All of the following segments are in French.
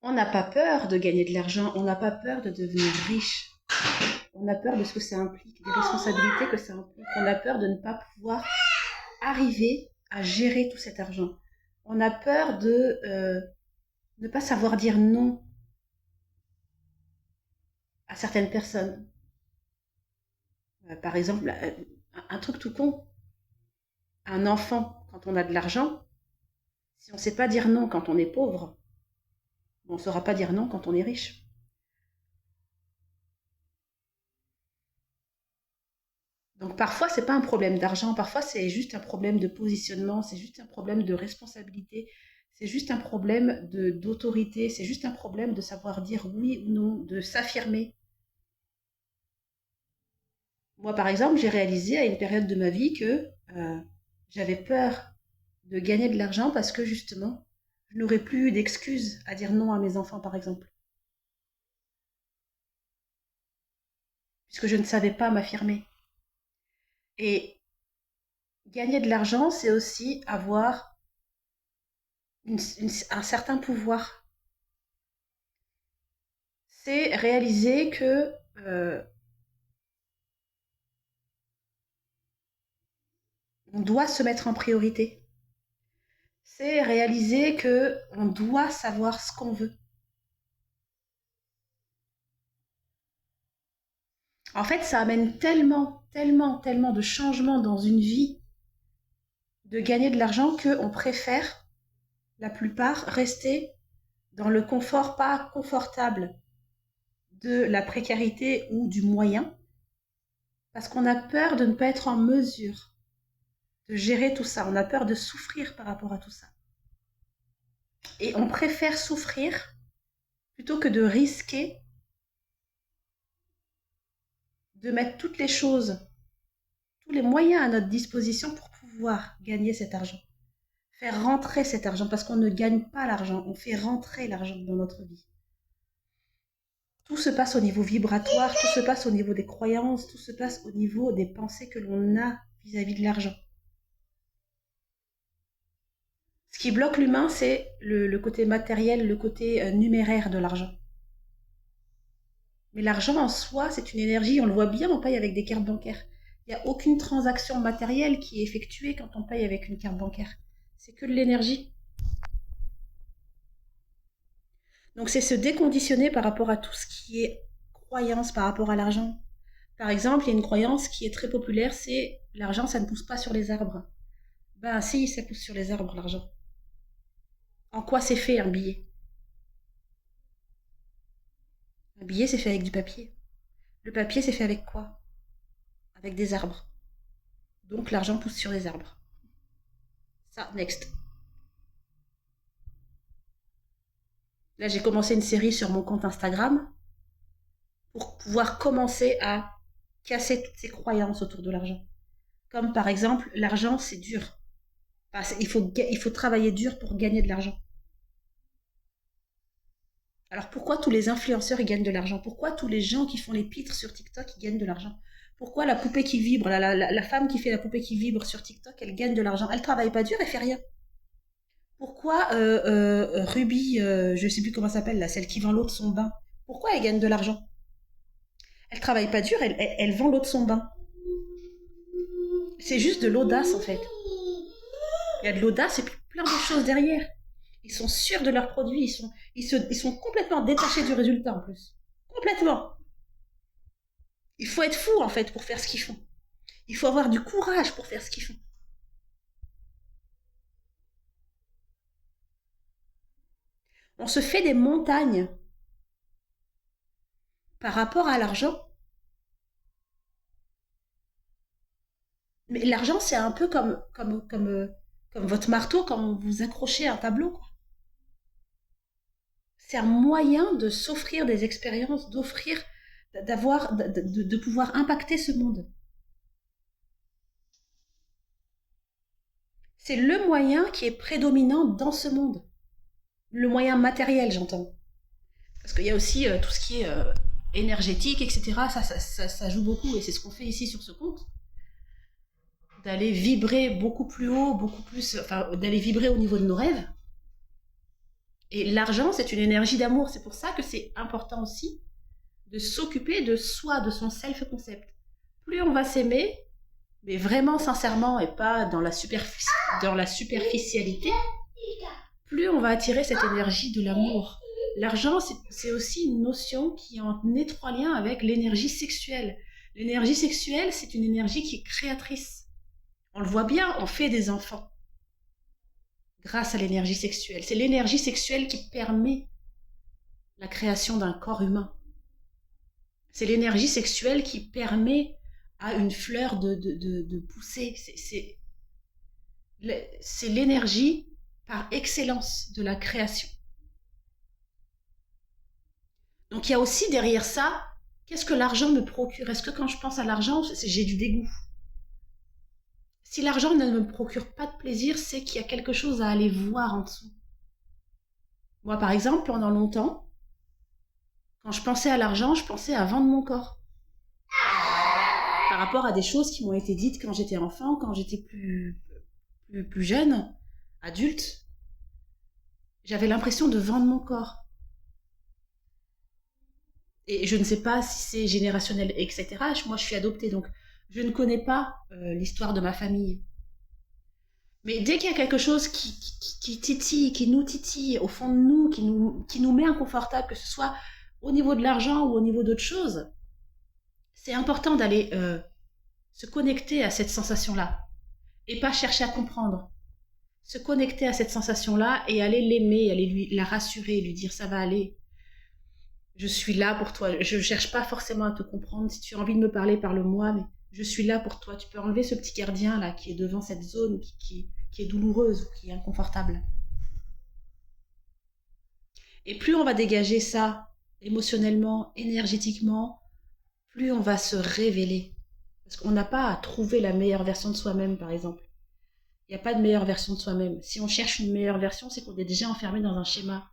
On n'a pas peur de gagner de l'argent, on n'a pas peur de devenir riche. On a peur de ce que ça implique, des responsabilités que ça implique. On a peur de ne pas pouvoir arriver à gérer tout cet argent. On a peur de ne pas savoir dire non à certaines personnes. Par exemple, un truc tout con, un enfant, quand on a de l'argent, si on ne sait pas dire non quand on est pauvre, on ne saura pas dire non quand on est riche. Donc parfois, c'est pas un problème d'argent, parfois c'est juste un problème de positionnement, c'est juste un problème de responsabilité, c'est juste un problème d'autorité, c'est juste un problème de savoir dire oui ou non, de s'affirmer. Moi, par exemple, j'ai réalisé à une période de ma vie que j'avais peur de gagner de l'argent parce que justement, je n'aurais plus eu d'excuses à dire non à mes enfants, par exemple, puisque je ne savais pas m'affirmer. Et gagner de l'argent, c'est aussi avoir un certain pouvoir. C'est réaliser que on doit se mettre en priorité. C'est réaliser que on doit savoir ce qu'on veut. En fait, ça amène tellement, tellement, tellement de changements dans une vie de gagner de l'argent qu'on préfère, la plupart, rester dans le confort pas confortable de la précarité ou du moyen, parce qu'on a peur de ne pas être en mesure de gérer tout ça. On a peur de souffrir par rapport à tout ça. Et on préfère souffrir plutôt que de risquer de mettre toutes les choses, tous les moyens à notre disposition pour pouvoir gagner cet argent. Faire rentrer cet argent, parce qu'on ne gagne pas l'argent, on fait rentrer l'argent dans notre vie. Tout se passe au niveau vibratoire, tout se passe au niveau des croyances, tout se passe au niveau des pensées que l'on a vis-à-vis de l'argent. Ce qui bloque l'humain, c'est le côté matériel, le côté numéraire de l'argent. Mais l'argent en soi, c'est une énergie, on le voit bien, on paye avec des cartes bancaires. Il n'y a aucune transaction matérielle qui est effectuée quand on paye avec une carte bancaire. C'est que de l'énergie. Donc c'est se déconditionner par rapport à tout ce qui est croyance par rapport à l'argent. Par exemple, il y a une croyance qui est très populaire, c'est l'argent, ça ne pousse pas sur les arbres. Ben si, ça pousse sur les arbres, l'argent. En quoi c'est fait un billet? Un billet, c'est fait avec du papier. Le papier, c'est fait avec quoi? Avec des arbres. Donc l'argent pousse sur les arbres. Ça, next. Là, j'ai commencé une série sur mon compte Instagram pour pouvoir commencer à casser toutes ces croyances autour de l'argent. Comme par exemple, l'argent, c'est dur. Enfin, il faut travailler dur pour gagner de l'argent. Alors pourquoi tous les influenceurs ils gagnent de l'argent? Pourquoi tous les gens qui font les pitres sur TikTok ils gagnent de l'argent? Pourquoi la poupée qui vibre, la femme qui fait la poupée qui vibre sur TikTok, elle gagne de l'argent? Elle travaille pas dur, elle fait rien. Pourquoi Ruby, je sais plus comment elle s'appelle, là, celle qui vend l'eau de son bain, pourquoi elle gagne de l'argent? Elle travaille pas dur, elle vend l'eau de son bain. C'est juste de l'audace en fait. Il y a de l'audace et puis plein de choses derrière. Ils sont sûrs de leurs produits, ils sont complètement détachés du résultat en plus. Complètement. Il faut être fou en fait pour faire ce qu'ils font. Il faut avoir du courage pour faire ce qu'ils font. On se fait des montagnes par rapport à l'argent. Mais l'argent, c'est un peu comme votre marteau quand vous accrochez un tableau. Quoi. C'est un moyen de s'offrir des expériences, d'offrir, d'avoir, de pouvoir impacter ce monde. C'est le moyen qui est prédominant dans ce monde. Le moyen matériel, j'entends. Parce qu'il y a aussi tout ce qui est énergétique, etc. Ça joue beaucoup et c'est ce qu'on fait ici sur ce compte. D'aller vibrer beaucoup plus haut, beaucoup plus, enfin, d'aller vibrer au niveau de nos rêves. Et l'argent, c'est une énergie d'amour. C'est pour ça que c'est important aussi de s'occuper de soi, de son self-concept. Plus on va s'aimer, mais vraiment sincèrement et pas dans la superficialité, plus on va attirer cette énergie de l'amour. L'argent, c'est aussi une notion qui est en étroit lien avec l'énergie sexuelle. L'énergie sexuelle, c'est une énergie qui est créatrice. On le voit bien, on fait des enfants grâce à l'énergie sexuelle. C'est l'énergie sexuelle qui permet la création d'un corps humain. C'est l'énergie sexuelle qui permet à une fleur de pousser. C'est l'énergie par excellence de la création. Donc il y a aussi derrière ça, qu'est-ce que l'argent me procure? Est-ce que quand je pense à l'argent, j'ai du dégoût? Si l'argent ne me procure pas de plaisir, c'est qu'il y a quelque chose à aller voir en dessous. Moi, par exemple, pendant longtemps, quand je pensais à l'argent, je pensais à vendre mon corps. Par rapport à des choses qui m'ont été dites quand j'étais enfant, quand j'étais plus jeune, adulte, j'avais l'impression de vendre mon corps. Et je ne sais pas si c'est générationnel, etc. Moi, je suis adoptée, donc je ne connais pas l'histoire de ma famille. Mais dès qu'il y a quelque chose qui titille, qui nous titille au fond de nous, qui nous met inconfortable, que ce soit au niveau de l'argent ou au niveau d'autres choses, c'est important d'aller se connecter à cette sensation-là et pas chercher à comprendre. Se connecter à cette sensation-là et aller l'aimer, aller la rassurer, lui dire ça va aller. Je suis là pour toi. Je ne cherche pas forcément à te comprendre. Si tu as envie de me parler, parle-moi, mais je suis là pour toi. Tu peux enlever ce petit gardien là qui est devant cette zone qui est douloureuse ou qui est inconfortable. Et plus on va dégager ça émotionnellement, énergétiquement, plus on va se révéler. Parce qu'on n'a pas à trouver la meilleure version de soi-même, par exemple. Il n'y a pas de meilleure version de soi-même. Si on cherche une meilleure version, c'est qu'on est déjà enfermé dans un schéma.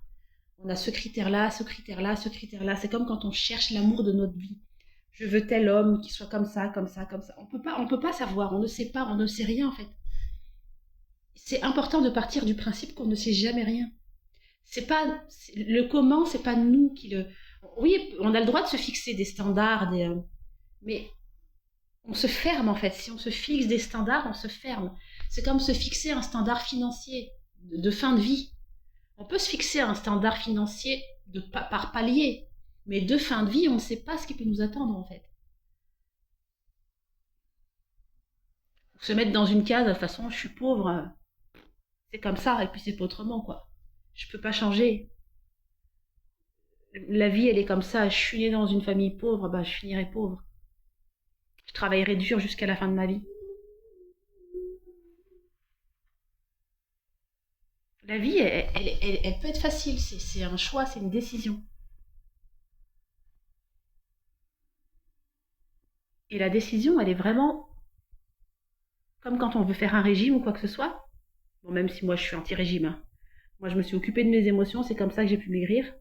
On a ce critère-là, ce critère-là, ce critère-là. C'est comme quand on cherche l'amour de notre vie. Je veux tel homme qui soit comme ça, comme ça, comme ça. On peut pas savoir, on ne sait pas, on ne sait rien en fait. C'est important de partir du principe qu'on ne sait jamais rien. Le comment, c'est pas nous qui le... Oui, on a le droit de se fixer des standards, mais on se ferme en fait. Si on se fixe des standards, on se ferme. C'est comme se fixer un standard financier de fin de vie. On peut se fixer un standard financier par palier, mais de fin de vie, on ne sait pas ce qui peut nous attendre en fait. Se mettre dans une case, de toute façon, je suis pauvre, c'est comme ça, et puis c'est pas autrement quoi. Je peux pas changer. La vie, elle est comme ça. Je suis née dans une famille pauvre, bah je finirai pauvre. Je travaillerai dur jusqu'à la fin de ma vie. La vie, elle peut être facile, c'est un choix, c'est une décision. Et la décision, elle est vraiment comme quand on veut faire un régime ou quoi que ce soit. Bon, même si moi je suis anti-régime. Hein. Moi je me suis occupée de mes émotions, c'est comme ça que j'ai pu maigrir.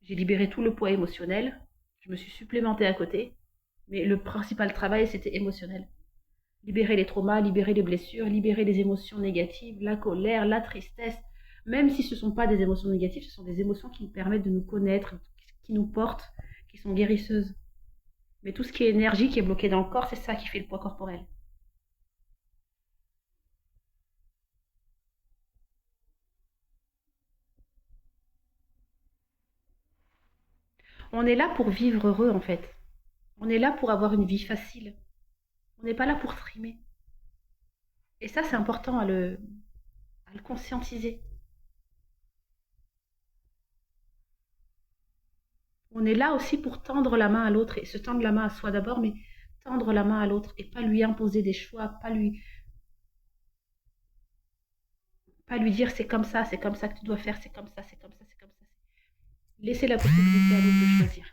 J'ai libéré tout le poids émotionnel. Je me suis supplémentée à côté. Mais le principal travail, c'était émotionnel. Libérer les traumas, libérer les blessures, libérer les émotions négatives, la colère, la tristesse. Même si ce ne sont pas des émotions négatives, ce sont des émotions qui nous permettent de nous connaître, qui nous portent, qui sont guérisseuses. Mais tout ce qui est énergie, qui est bloqué dans le corps, c'est ça qui fait le poids corporel. On est là pour vivre heureux, en fait. On est là pour avoir une vie facile. On n'est pas là pour trimer. Et ça, c'est important à le conscientiser. On est là aussi pour tendre la main à l'autre, et se tendre la main à soi d'abord, mais tendre la main à l'autre, et pas lui imposer des choix, pas lui dire c'est comme ça que tu dois faire, c'est comme ça, c'est comme ça, c'est comme ça. Laisser la possibilité à l'autre de choisir.